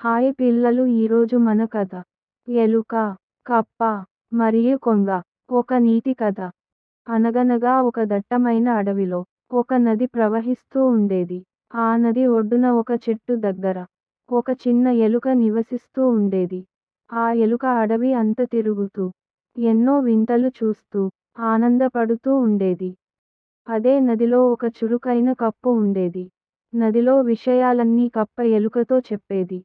Hi పిల్లలు, ఈరోజు మన కథ ఎలుక, కప్ప మరియు కొంగ. ఒక నీతి కథ. అనగనగా ఒక దట్టమైన అడవిలో ఒక నది ప్రవహిస్తూ ఉండేది. ఆ నది ఒడ్డున ఒక చెట్టు దగ్గర ఒక చిన్న ఎలుక నివసిస్తూ ఉండేది. ఆ ఎలుక అడవి అంత తిరుగుతూ ఎన్నో వింతలు చూస్తూ ఆనందపడుతూ ఉండేది. అదే నదిలో ఒక చురుకైన కప్పు ఉండేది. నదిలో విషయాలన్నీ కప్ప ఎలుకతో చెప్పేది.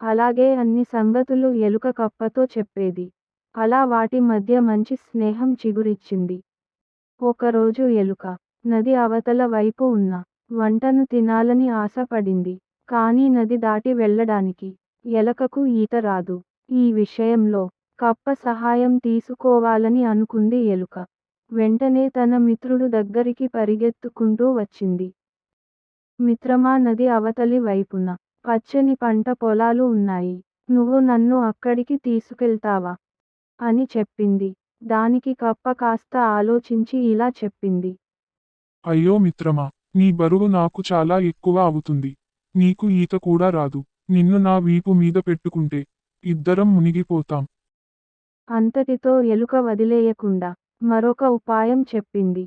అలాగే అన్ని సంగతులు ఎలుక కప్పతో చెప్పేది. అలా వాటి మధ్య మంచి స్నేహం చిగురిచ్చింది. ఒకరోజు ఎలుక నది అవతల వైపు ఉన్న వంటను తినాలని ఆశపడింది. కానీ నది దాటి వెళ్ళడానికి ఎలుకకు ఈత రాదు. ఈ విషయంలో కప్ప సహాయం తీసుకోవాలని అనుకుంది ఎలుక. వెంటనే తన మిత్రుడు దగ్గరికి పరిగెత్తుకుంటూ వచ్చింది. మిత్రమా, నది అవతలి వైపున పచ్చని పంట పొలాలు ఉన్నాయి. నువ్వు నన్ను అక్కడికి తీసుకెళ్తావా అని చెప్పింది. దానికి కప్ప కాస్త ఆలోచించి ఇలా చెప్పింది. అయ్యో మిత్రమా, నీ బరువు నాకు చాలా ఎక్కువ అవుతుంది. నీకు ఈత కూడా రాదు. నిన్ను నా వీపు మీద పెట్టుకుంటే ఇద్దరం మునిగిపోతాం. అంతటితో ఎలుక వదిలేయకుండా మరొక ఉపాయం చెప్పింది.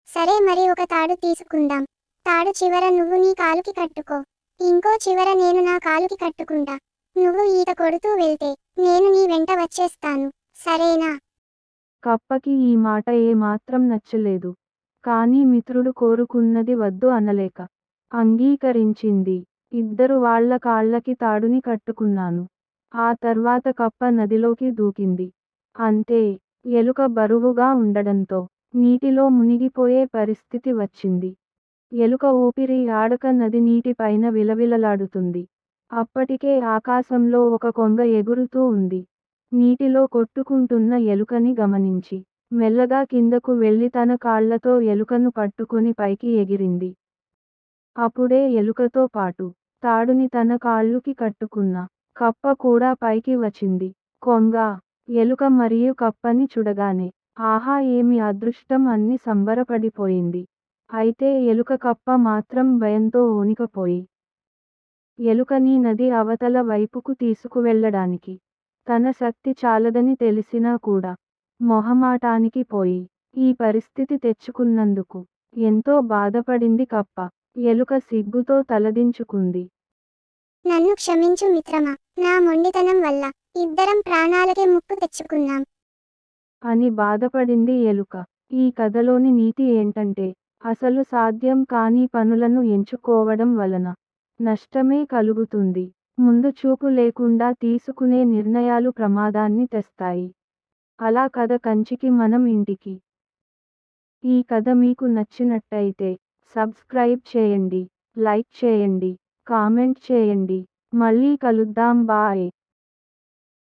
సరే, మరి ఒక తాడు తీసుకుందాం. తాడు చివర నువ్వు నీ కాలుకి కట్టుకో. ఇంకో చివర నేను నా కాలుకి కట్టుకుంటా. నువ్వు ఈత కొడుతూ వెళ్తే నేను నీ వెంట వచ్చేస్తాను, సరేనా? కప్పకి ఈ మాట ఏమాత్రం నచ్చలేదు. కానీ మిత్రుడు కోరుకున్నది వద్దు అనలేక అంగీకరించింది. ఇద్దరు వాళ్ళ కాళ్ళకి తాడుని కట్టుకున్నాను. ఆ తర్వాత కప్ప నదిలోకి దూకింది. అంతే, ఎలుక బరువుగా ఉండడంతో నీటిలో మునిగిపోయే పరిస్థితి వచ్చింది. ఎలుక ఊపిరి ఆడక నది నీటిపైన విలవిలలాడుతుంది. అప్పటికే ఆకాశంలో ఒక కొంగ ఎగురుతూ ఉంది. నీటిలో కొట్టుకుంటున్న ఎలుకని గమనించి మెల్లగా కిందకు వెళ్లి తన కాళ్లతో ఎలుకను పట్టుకుని పైకి ఎగిరింది. అప్పుడే ఎలుకతో పాటు తాడుని తన కాళ్ళుకి కట్టుకున్న కప్ప కూడా పైకి వచ్చింది. కొంగ, ఎలుక మరియు కప్పని చూడగానే ఆహా, ఏమి అదృష్టం అని సంబరపడిపోయింది. అయితే ఎలుక కప్ప మాత్రం భయంతో వణికిపోయి ఎలుకని నది అవతల వైపుకు తీసుకువెళ్ళడానికి తన శక్తి చాలదని తెలిసినా కూడా మొహమాటానికి పోయి ఈ పరిస్థితి తెచ్చుకున్నందుకు ఎంతో బాధపడింది కప్ప. ఎలుక సిగ్గుతో తలదించుకుంది. నన్ను క్షమించు మిత్రమా, నా మొండితనం వల్ల ఇద్దరం ప్రాణాలకే ముప్పు తెచ్చుకున్నాం అని బాధపడింది ఎలుక. ఈ కథలోని నీతి ఏంటంటే, అసలు సాధ్యం కాని పనులను ఎంచుకోవడం వలన నష్టమే కలుగుతుంది. ముందు చూపు లేకుండా తీసుకునే నిర్ణయాలు ప్రమాదాన్ని తెస్తాయి. అలా కథ కంచికి మనం ఇంటికి. ఈ కథ మీకు నచ్చినట్టయితే సబ్స్క్రైబ్ చేయండి, లైక్ చేయండి, కామెంట్ చేయండి. మళ్ళీ కలుద్దాం. బాయ్.